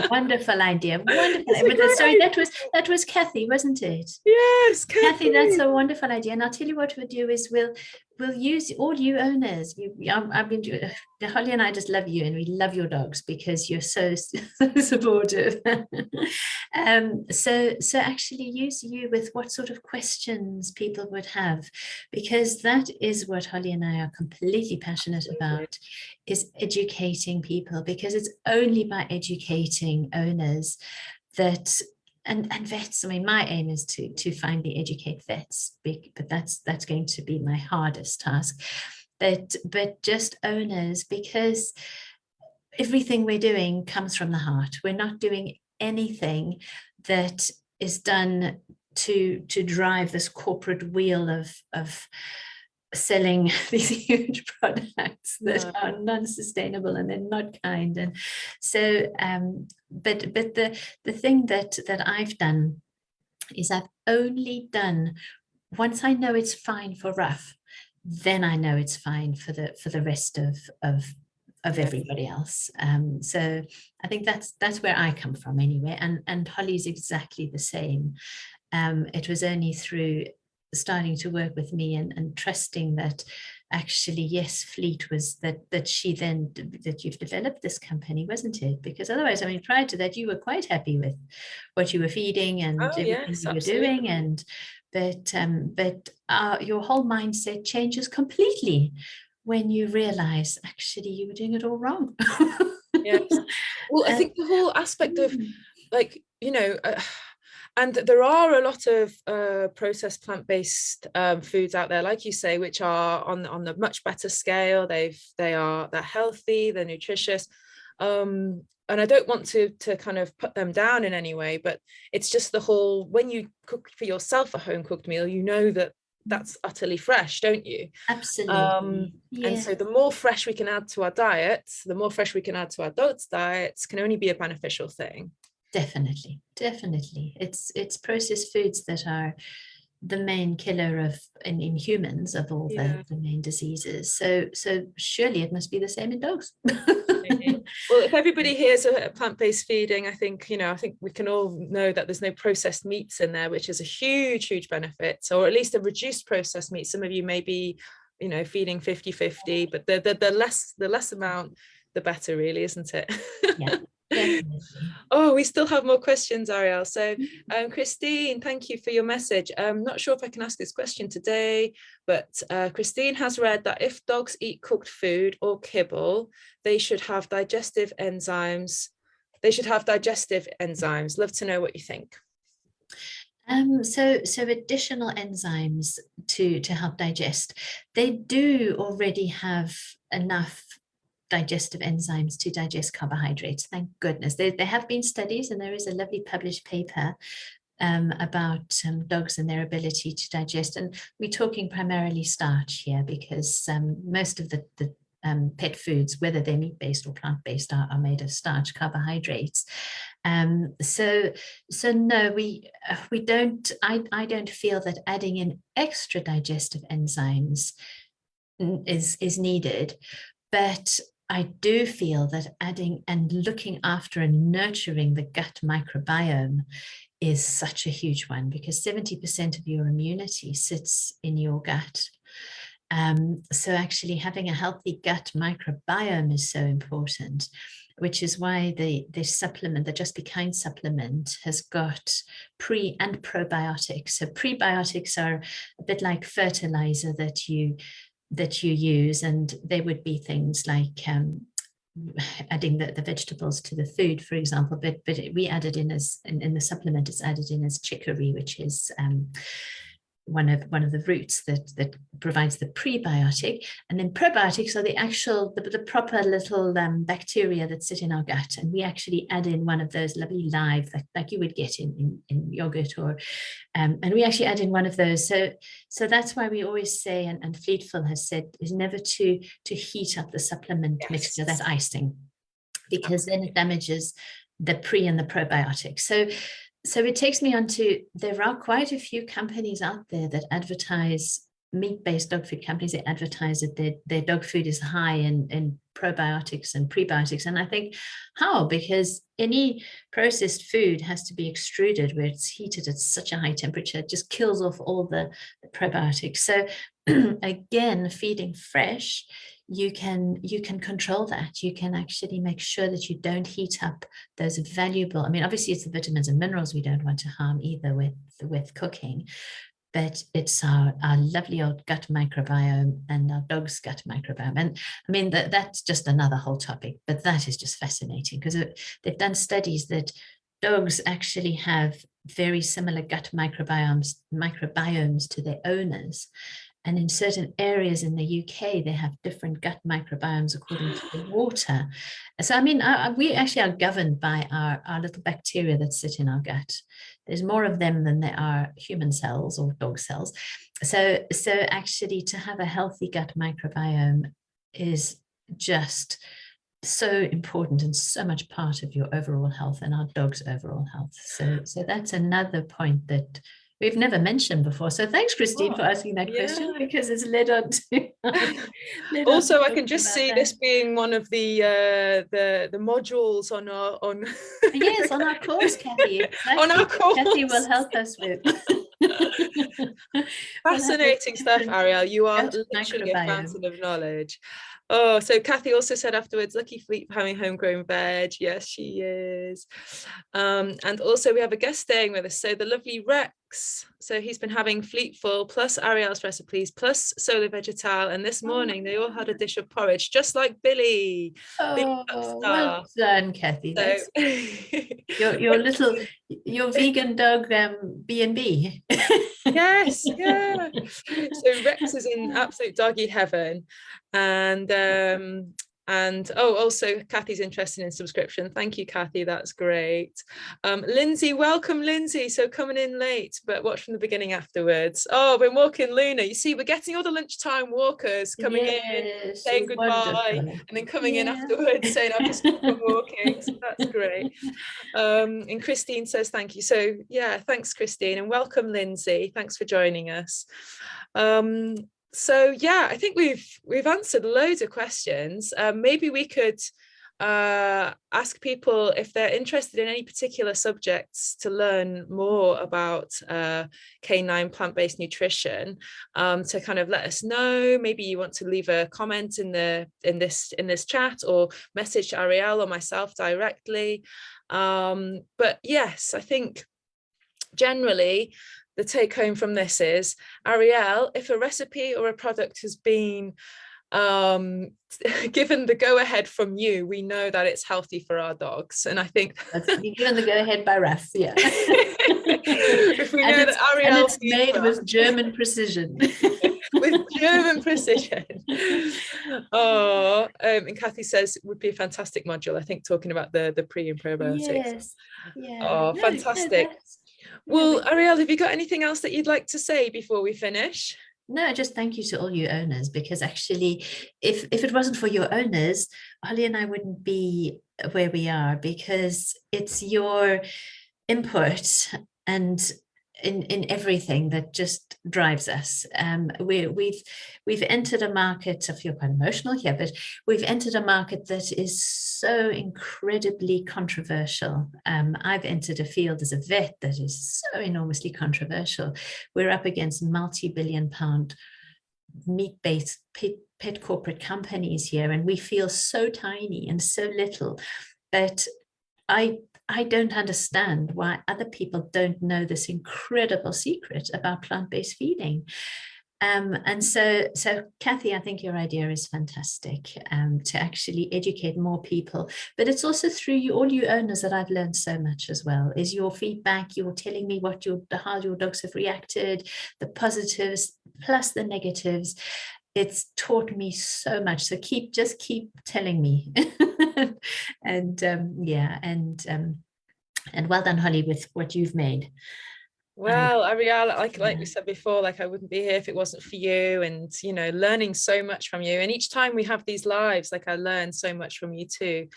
Speaker 2: Wonderful idea. Wonderful. Sorry, that was Kathy, wasn't it?
Speaker 1: Yes,
Speaker 2: Kathy, that's a wonderful idea. And I'll tell you what we'll do is we'll use all you owners. I've been Holly and I just love you, and we love your dogs because you're so supportive. So actually use you with what sort of questions people would have, because that is what Holly and I are completely passionate about, is educating people, because it's only by educating owners that and vets. I mean, my aim is to finally educate vets, but that's going to be my hardest task. But just owners, because everything we're doing comes from the heart. We're not doing anything that is done to drive this corporate wheel of selling these huge products that are non-sustainable and they're not kind. And so but the thing that I've done is I've only done, once I know it's fine for Ruff, then I know it's fine for the rest of everybody else. So I think that's where I come from anyway, and Holly's exactly the same. It was only through starting to work with me and trusting that actually, yes, Fleet was that she then, that you've developed this company, wasn't it? Because otherwise, I mean, prior to that, you were quite happy with what you were feeding and everything you were doing. And but your whole mindset changes completely when you realize actually you were doing it all wrong.
Speaker 1: Yes. Well, I think the whole aspect of, like, and there are a lot of processed plant-based foods out there, like you say, which are on the much better scale. They're healthy, they're nutritious, and I don't want to kind of put them down in any way, but it's just the whole, when you cook for yourself a home cooked meal, you know that that's utterly fresh, don't you?
Speaker 2: Absolutely.
Speaker 1: And so the more fresh we can add to our diets, the more fresh we can add to our dogs' diets, can only be a beneficial thing.
Speaker 2: Definitely. It's processed foods that are the main killer of in humans of all the main diseases. So surely it must be the same in dogs.
Speaker 1: Well, if everybody hears a plant-based feeding, I think we can all know that there's no processed meats in there, which is a huge benefit, or at least a reduced processed meat. Some of you may be, feeding 50-50, but the less amount, the better, really, isn't it?
Speaker 2: Yeah. Definitely.
Speaker 1: Oh, we still have more questions, Arielle. So Christine, thank you for your message. I'm not sure if I can ask this question today, but Christine has read that if dogs eat cooked food or kibble, they should have digestive enzymes. Love to know what you think.
Speaker 2: So additional enzymes to help digest. They do already have enough digestive enzymes to digest carbohydrates. Thank goodness. There have been studies, and there is a lovely published paper about dogs and their ability to digest. And we're talking primarily starch here, because most of the pet foods, whether they're meat-based or plant-based, are made of starch, carbohydrates. So no, we don't. I don't feel that adding in extra digestive enzymes is needed, but I do feel that adding and looking after and nurturing the gut microbiome is such a huge one, because 70% of your immunity sits in your gut. So actually having a healthy gut microbiome is so important, which is why the supplement, the Just Be Kind supplement, has got pre and probiotics. So prebiotics are a bit like fertilizer that you use, and they would be things like adding the vegetables to the food, for example, but we added in as in the supplement, it's added in as chicory, which is one of the roots that provides the prebiotic. And then probiotics are the actual the proper little bacteria that sit in our gut, and we actually add in one of those lovely live like you would get in yogurt, or and we actually add in one of those. So that's why we always say, and Fleetful has said, is never to heat up the supplement mixture, that icing, because then it damages the pre and the probiotics. So it takes me on to, there are quite a few companies out there that advertise, meat-based dog food companies, they advertise that their dog food is high in probiotics and prebiotics. And I think, how? Because any processed food has to be extruded where it's heated at such a high temperature, it just kills off all the probiotics. So again, feeding fresh, you can control that. You can actually make sure that you don't heat up those valuable, I mean, obviously it's the vitamins and minerals we don't want to harm either with cooking, but it's our lovely old gut microbiome and our dog's gut microbiome. And I mean, that's just another whole topic, but that is just fascinating, because they've done studies that dogs actually have very similar gut microbiomes to their owners. And in certain areas in the UK, they have different gut microbiomes according to the water. So, I mean, we actually are governed by our little bacteria that sit in our gut. There's more of them than there are human cells or dog cells. So actually to have a healthy gut microbiome is just so important and so much part of your overall health and our dog's overall health. So that's another point that we've never mentioned before. So thanks, Christine, for asking that question, because it's led on to.
Speaker 1: Also, I can just see this being one of the modules on
Speaker 2: yes, on our course, Kathy. Exactly.
Speaker 1: On our course,
Speaker 2: Kathy will help us with.
Speaker 1: Fascinating stuff, Arielle. You are literally a fountain of knowledge. Oh, so Kathy also said afterwards, lucky Fleet having homegrown veg. Yes, she is. And also we have a guest staying with us. So the lovely Rex. So he's been having Fleetful plus Arielle's recipes plus Solo Vegetal. And this morning they all had a dish of porridge, just like Billy.
Speaker 2: Oh, well done, Kathy. So, your vegan dog B&B.
Speaker 1: Yes, yeah. So Rex is in absolute doggy heaven, and also Kathy's interested in subscription. Thank you, Kathy, that's great. Lindsay, welcome, Lindsay. So coming in late, but watch from the beginning afterwards. Oh, we're walking Luna. You see, we're getting all the lunchtime walkers coming in, saying goodbye, wonderful. And then coming in afterwards saying I've just been walking. So that's great. And Christine says thank you. So yeah, thanks, Christine, and welcome, Lindsay. Thanks for joining us. So yeah, I think we've answered loads of questions. Maybe we could ask people if they're interested in any particular subjects to learn more about canine plant-based nutrition, to kind of let us know. Maybe you want to leave a comment in this chat, or message Arielle or myself directly. But yes, I think generally the take home from this is, Arielle, if a recipe or a product has been given the go-ahead from you, we know that it's healthy for our dogs. And I think
Speaker 2: that's given the go-ahead by Raf, yeah.
Speaker 1: If we know that Arielle,
Speaker 2: and it's made with German precision.
Speaker 1: With German precision. Oh, and Kathy says it would be a fantastic module, I think, talking about the pre and probiotics.
Speaker 2: Yes, yeah.
Speaker 1: Oh, fantastic. Well, Arielle, have you got anything else that you'd like to say before we finish?
Speaker 2: No, just thank you to all you owners, because actually, if it wasn't for your owners, Holly and I wouldn't be where we are, because it's your input and in everything that just drives us. We've entered a market. I feel quite emotional here, but we've entered a market that is so incredibly controversial. I've entered a field as a vet that is so enormously controversial. We're up against multi-billion-pound meat-based pet corporate companies here, and we feel so tiny and so little that I don't understand why other people don't know this incredible secret about plant-based feeding. And so, Kathy, I think your idea is fantastic, to actually educate more people. But it's also through you, all you owners, that I've learned so much as well. Is your feedback, you're telling me how your dogs have reacted, the positives plus the negatives. It's taught me so much. So just keep telling me. And and well done, Holly, with what you've made.
Speaker 1: Well, Arielle, like we said before, like I wouldn't be here if it wasn't for you, and you know, learning so much from you. And each time we have these lives, like I learn so much from you too.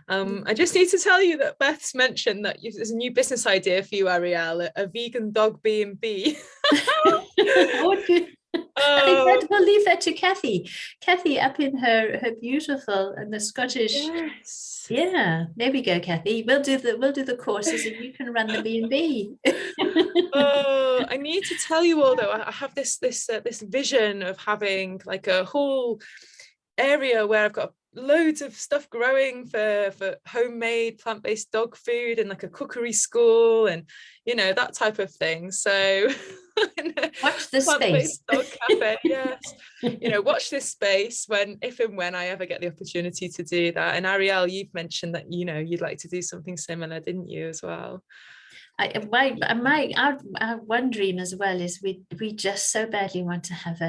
Speaker 1: I just need to tell you that Beth's mentioned that there's a new business idea for you, Arielle, a vegan dog B&B.
Speaker 2: I think that we'll leave that to Kathy. Kathy, up in her beautiful and the Scottish.
Speaker 1: Yes.
Speaker 2: Yeah, there we go, Kathy. We'll do the courses, and you can run the B&B.
Speaker 1: Oh, I need to tell you all though, I have this vision of having like a whole area where I've got loads of stuff growing for homemade plant-based dog food, and like a cookery school, and you know, that type of thing. So
Speaker 2: watch this space.
Speaker 1: Dog cafe, yes. You know, watch this space if and when I ever get the opportunity to do that. And Arielle, you've mentioned that, you know, you'd like to do something similar, didn't you, as well?
Speaker 2: Our one dream as well is we just so badly want to have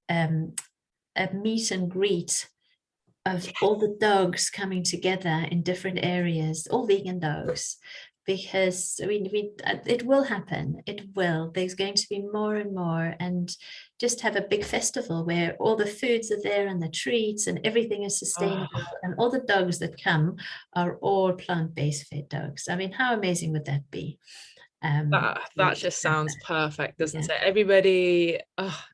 Speaker 2: a meet and greet of all the dogs coming together in different areas, all vegan dogs, because I mean, it will happen. It will. There's going to be more and more, and just have a big festival where all the foods are there and the treats and everything is sustainable, and all the dogs that come are all plant-based fed dogs. I mean, how amazing would that be?
Speaker 1: That just sounds perfect, doesn't it? Everybody,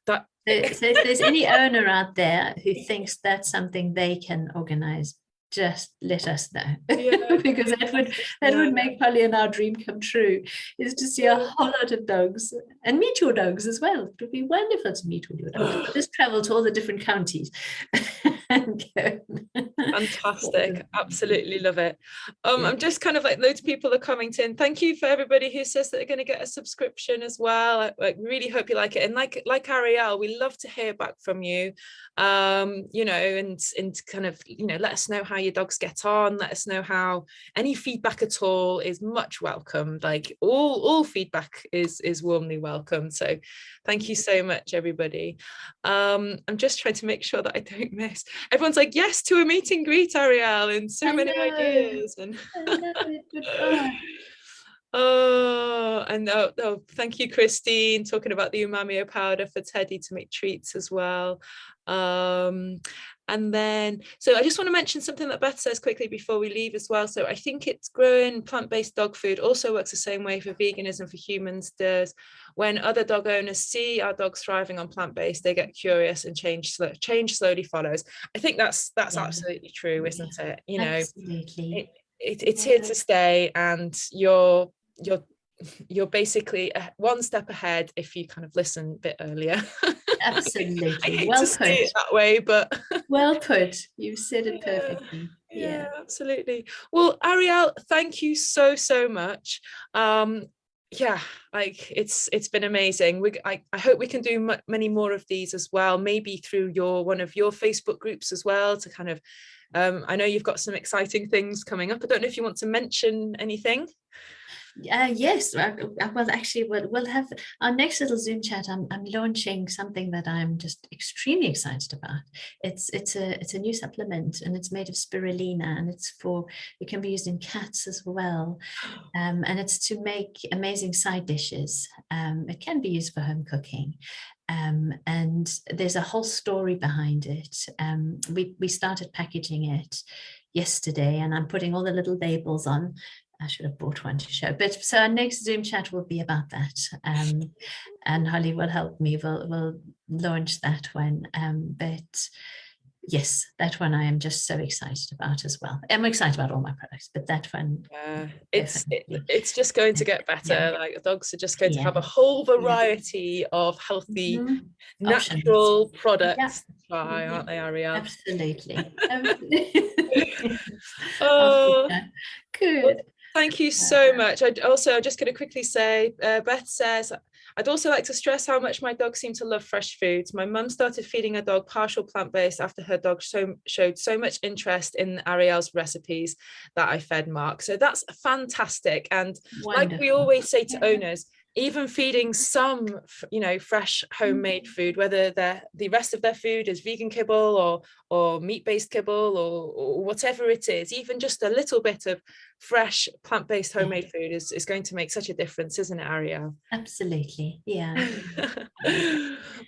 Speaker 1: that.
Speaker 2: So if there's any owner out there who thinks that's something they can organize, just let us know. Yeah. Because that would make Polly and our dream come true, is to see a whole lot of dogs and meet your dogs as well. It would be wonderful to meet all your dogs. Just travel to all the different counties.
Speaker 1: Fantastic. Absolutely love it. I'm just kind of like, loads of people are commenting. Thank you for everybody who says that they're going to get a subscription as well. I really hope you like it. And like Arielle, we love to hear back from you, you know, and kind of, you know, let us know how your dogs get on. Let us know how any feedback at all is much welcomed. Like all feedback is warmly welcome. So thank you so much, everybody. I'm just trying to make sure that I don't miss. Everyone's like, yes to a meet and greet, Arielle, and so many ideas. And thank you, Christine, talking about the umami powder for Teddy to make treats as well. And then, so I just want to mention something that Beth says quickly before we leave as well. So I think it's growing plant-based dog food also works the same way for veganism for humans does. When other dog owners see our dogs thriving on plant-based, they get curious, and change slowly follows. I think that's absolutely true, isn't it? You know, it's here to stay, and you're basically one step ahead if you kind of listen a bit earlier.
Speaker 2: Absolutely.
Speaker 1: I hate to say it that way, but
Speaker 2: well put. You said it perfectly.
Speaker 1: Yeah, absolutely. Well, Arielle, thank you so much. Yeah, like it's been amazing. I hope we can do many more of these as well, maybe through one of your Facebook groups as well, to kind of I know you've got some exciting things coming up. I don't know if you want to mention anything.
Speaker 2: Yes, well, actually, we'll have our next little Zoom chat. I'm launching something that I'm just extremely excited about. It's a new supplement, and it's made of spirulina, and it can be used in cats as well, and it's to make amazing side dishes. It can be used for home cooking. And there's a whole story behind it. We started packaging it yesterday, and I'm putting all the little labels on. I should have bought one to show. But so our next Zoom chat will be about that. And Holly will help me. We'll launch that one. But yes, that one I am just so excited about as well. I'm excited about all my products, but that one,
Speaker 1: it's just going to get better.
Speaker 2: Yeah.
Speaker 1: Like dogs are just going to have a whole variety of healthy, natural products to try, aren't they, Arielle?
Speaker 2: Absolutely.
Speaker 1: Oh,
Speaker 2: good.
Speaker 1: Well, thank you so much. I'm just going to quickly say, Beth says, I'd also like to stress how much my dogs seem to love fresh foods. My mum started feeding her dog partial plant-based after her dog showed so much interest in Arielle's recipes that I fed Mark. So that's fantastic. And
Speaker 2: Wonderful.
Speaker 1: like we always say to owners, even feeding some, fresh homemade food, whether the rest of their food is vegan kibble or meat-based kibble or whatever it is, even just a little bit of fresh plant-based homemade food is going to make such a difference, isn't it, Arielle?
Speaker 2: Absolutely. Yeah.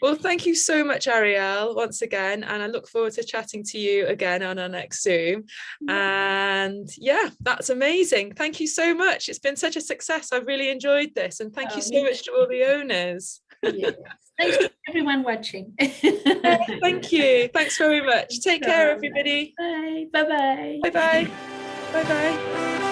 Speaker 1: Well, thank you so much, Arielle, once again, and I look forward to chatting to you again on our next Zoom. And yeah, that's amazing. Thank you so much. It's been such a success. I've really enjoyed this, and thank you so much to all the owners.
Speaker 2: Yes. Thanks to everyone watching.
Speaker 1: Thank you. Thanks very much. Take care, everybody.
Speaker 2: Bye. Bye-bye.
Speaker 1: Bye-bye. Bye-bye.